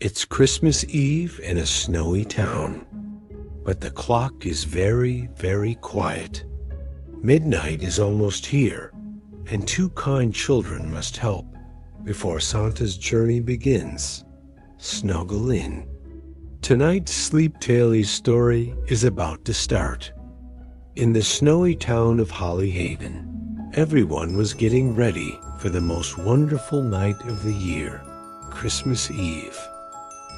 It's Christmas Eve in a snowy town, but the clock is very, very quiet. Midnight is almost here, and two kind children must help before Santa's journey begins. Snuggle in. Tonight's SleepTales story is about to start. In the snowy town of Hollyhaven, everyone was getting ready for the most wonderful night of the year, Christmas Eve.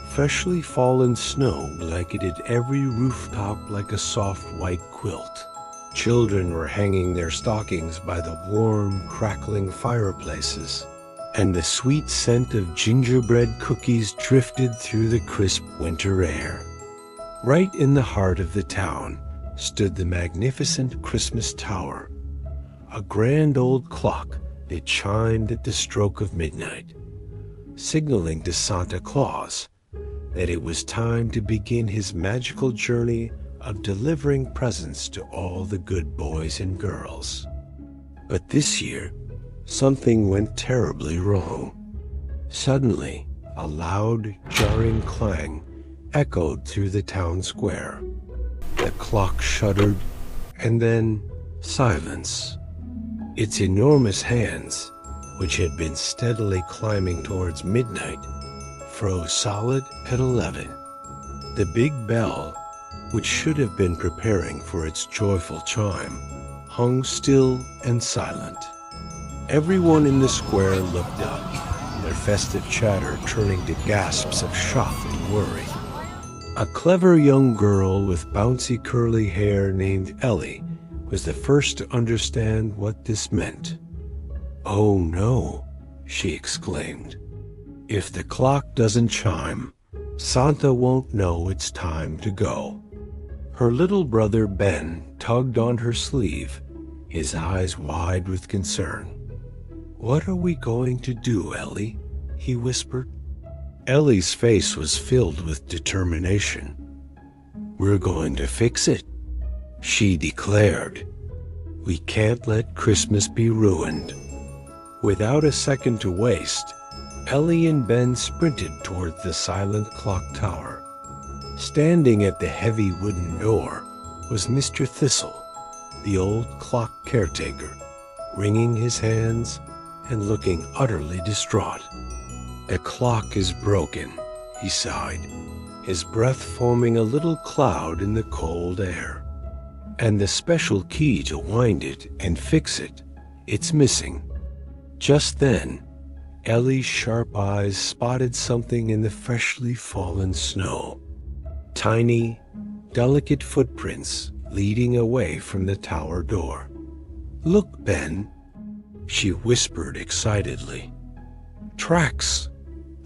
Freshly fallen snow blanketed every rooftop like a soft white quilt. Children were hanging their stockings by the warm, crackling fireplaces, and the sweet scent of gingerbread cookies drifted through the crisp winter air. Right in the heart of the town stood the magnificent Christmas tower, a grand old clock that chimed at the stroke of midnight, signaling to Santa Claus that it was time to begin his magical journey of delivering presents to all the good boys and girls. But this year, something went terribly wrong. Suddenly, a loud, jarring clang echoed through the town square. The clock shuddered, and then silence. Its enormous hands, which had been steadily climbing towards midnight, froze solid at 11. The big bell, which should have been preparing for its joyful chime, hung still and silent. Everyone in the square looked up, their festive chatter turning to gasps of shock and worry. A clever young girl with bouncy curly hair named Ellie was the first to understand what this meant. "Oh no," she exclaimed. "If the clock doesn't chime, Santa won't know it's time to go." Her little brother Ben tugged on her sleeve, his eyes wide with concern. "What are we going to do, Ellie?" he whispered. Ellie's face was filled with determination. "We're going to fix it," she declared. "We can't let Christmas be ruined." Without a second to waste, Ellie and Ben sprinted toward the silent clock tower. Standing at the heavy wooden door was Mr. Thistle, the old clock caretaker, wringing his hands and looking utterly distraught. "The clock is broken," he sighed, his breath forming a little cloud in the cold air. "And the special key to wind it and fix it, it's missing." Just then, Ellie's sharp eyes spotted something in the freshly fallen snow. Tiny, delicate footprints leading away from the tower door. "Look, Ben," she whispered excitedly. "Tracks!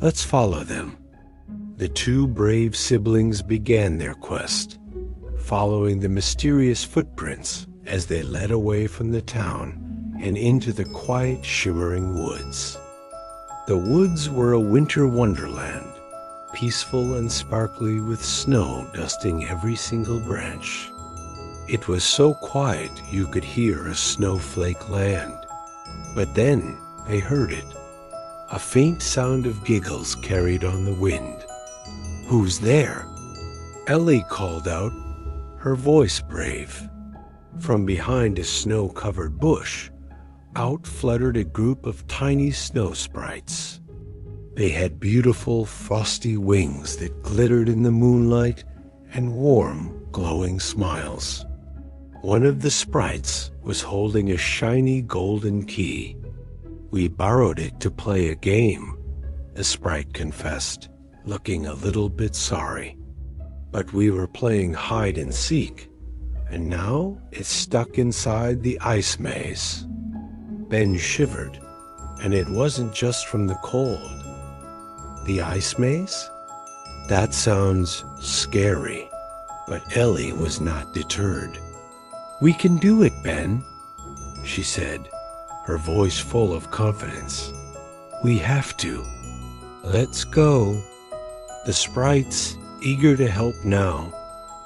Let's follow them." The two brave siblings began their quest, following the mysterious footprints as they led away from the town and into the quiet, shimmering woods. The woods were a winter wonderland, peaceful and sparkly with snow dusting every single branch. It was so quiet you could hear a snowflake land. But then they heard it, a faint sound of giggles carried on the wind. "Who's there?" Ellie called out, her voice brave. From behind a snow-covered bush, out fluttered a group of tiny Snow Sprites. They had beautiful, frosty wings that glittered in the moonlight and warm, glowing smiles. One of the sprites was holding a shiny golden key. "We borrowed it to play a game," the sprite confessed, looking a little bit sorry. "But we were playing hide and seek, and now it's stuck inside the ice maze." Ben shivered, and it wasn't just from the cold. "The ice maze? That sounds scary," but Ellie was not deterred. "We can do it, Ben," she said, her voice full of confidence. "We have to. Let's go." The sprites, eager to help now,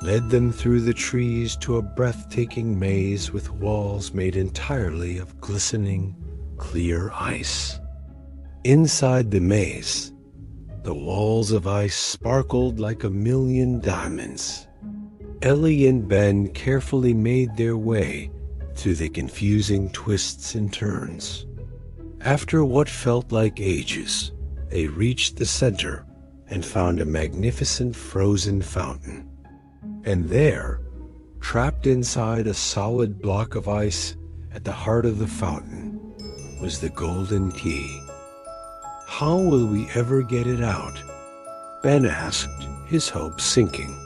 led them through the trees to a breathtaking maze with walls made entirely of glistening, clear ice. Inside the maze, The walls of ice sparkled like a million diamonds. Ellie and Ben carefully made their way through the confusing twists and turns. After what felt like ages, they reached the center and found a magnificent frozen fountain. And there, trapped inside a solid block of ice at the heart of the fountain, was the golden key. How will we ever get it out? Ben asked, his hopes sinking.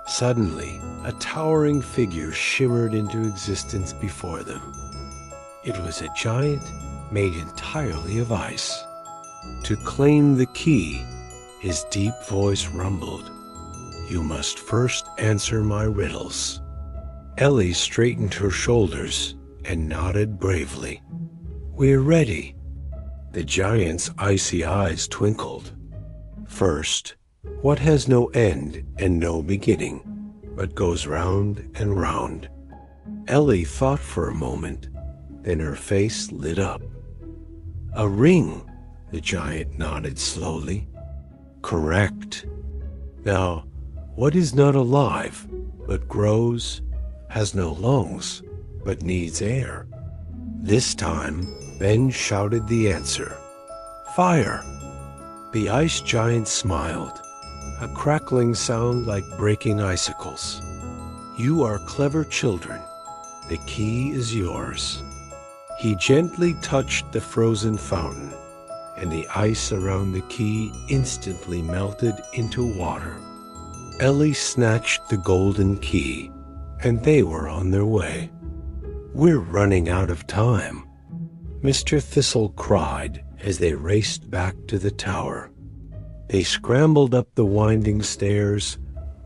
Suddenly, a towering figure shimmered into existence before them. It was a giant made entirely of ice. To claim the key, his deep voice rumbled, "You must first answer my riddles." Ellie straightened her shoulders and nodded bravely. "We're ready." The giant's icy eyes twinkled. "First, what has no end and no beginning, but goes round and round?" Ellie thought for a moment, then her face lit up. "A ring," the giant nodded slowly. "Correct. Now, what is not alive, but grows, has no lungs, but needs air?" This time, Ben shouted the answer. "Fire." The ice giant smiled, a crackling sound like breaking icicles. "You are clever children. The key is yours." He gently touched the frozen fountain, and the ice around the key instantly melted into water. Ellie snatched the golden key, and they were on their way. "We're running out of time," Mr. Thistle cried as they raced back to the tower. They scrambled up the winding stairs,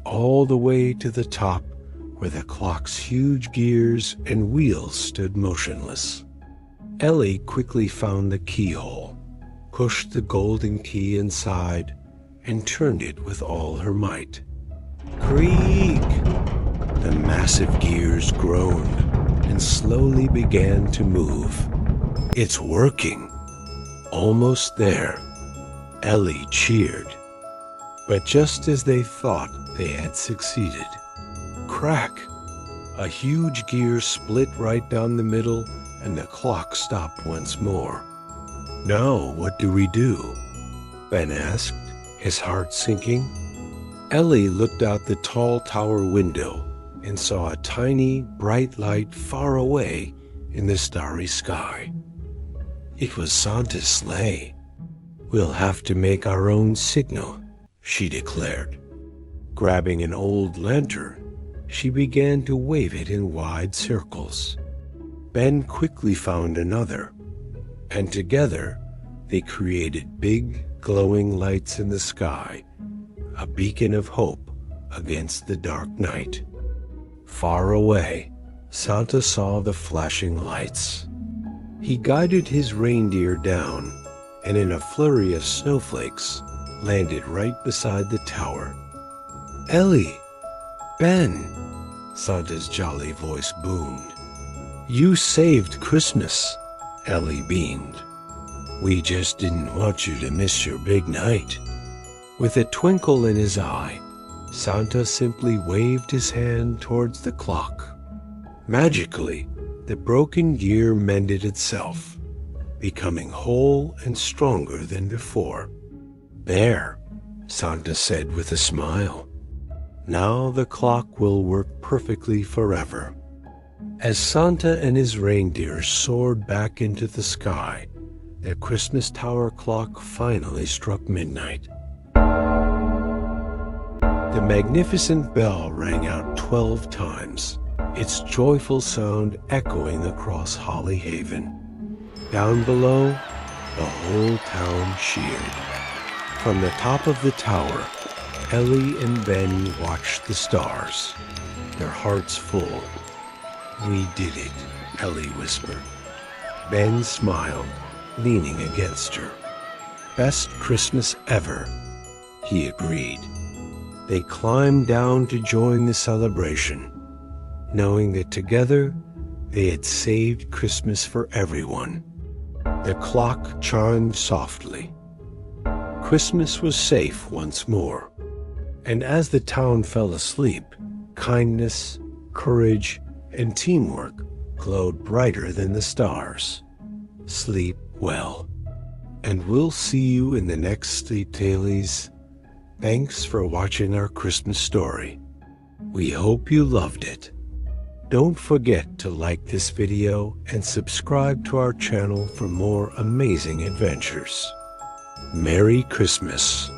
all the way to the top where the clock's huge gears and wheels stood motionless. Ellie quickly found the keyhole, pushed the golden key inside, and turned it with all her might. Creak! The massive gears groaned and slowly began to move. "It's working." Almost there. Ellie cheered. But just as they thought they had succeeded, crack! A huge gear split right down the middle, and the clock stopped once more. "Now what do we do?" Ben asked, his heart sinking. Ellie looked out the tall tower window and saw a tiny, bright light far away in the starry sky. It was Santa's sleigh. "We'll have to make our own signal," she declared. Grabbing an old lantern, she began to wave it in wide circles. Ben quickly found another, and together they created big, glowing lights in the sky, a beacon of hope against the dark night. Far away, Santa saw the flashing lights. He guided his reindeer down, and in a flurry of snowflakes, landed right beside the tower. "Ellie! Ben!" Santa's jolly voice boomed. "You saved Christmas," Ellie beamed. "We just didn't want you to miss your big night." With a twinkle in his eye, Santa simply waved his hand towards the clock. Magically, the broken gear mended itself, becoming whole and stronger than before. "There," Santa said with a smile. "Now the clock will work perfectly forever." As Santa and his reindeer soared back into the sky, the Christmas tower clock finally struck midnight. The magnificent bell rang out 12 times, its joyful sound echoing across Holly Haven. Down below, the whole town cheered. From the top of the tower, Ellie and Ben watched the stars, their hearts full. "We did it," Ellie whispered. Ben smiled, leaning against her. "Best Christmas ever," he agreed. They climbed down to join the celebration, knowing that together they had saved Christmas for everyone. The clock chimed softly. Christmas was safe once more. And as the town fell asleep, kindness, courage, and teamwork glowed brighter than the stars. Sleep well. And we'll see you in the next SleepTales. Thanks for watching our Christmas story. We hope you loved it. Don't forget to like this video and subscribe to our channel for more amazing adventures. Merry Christmas.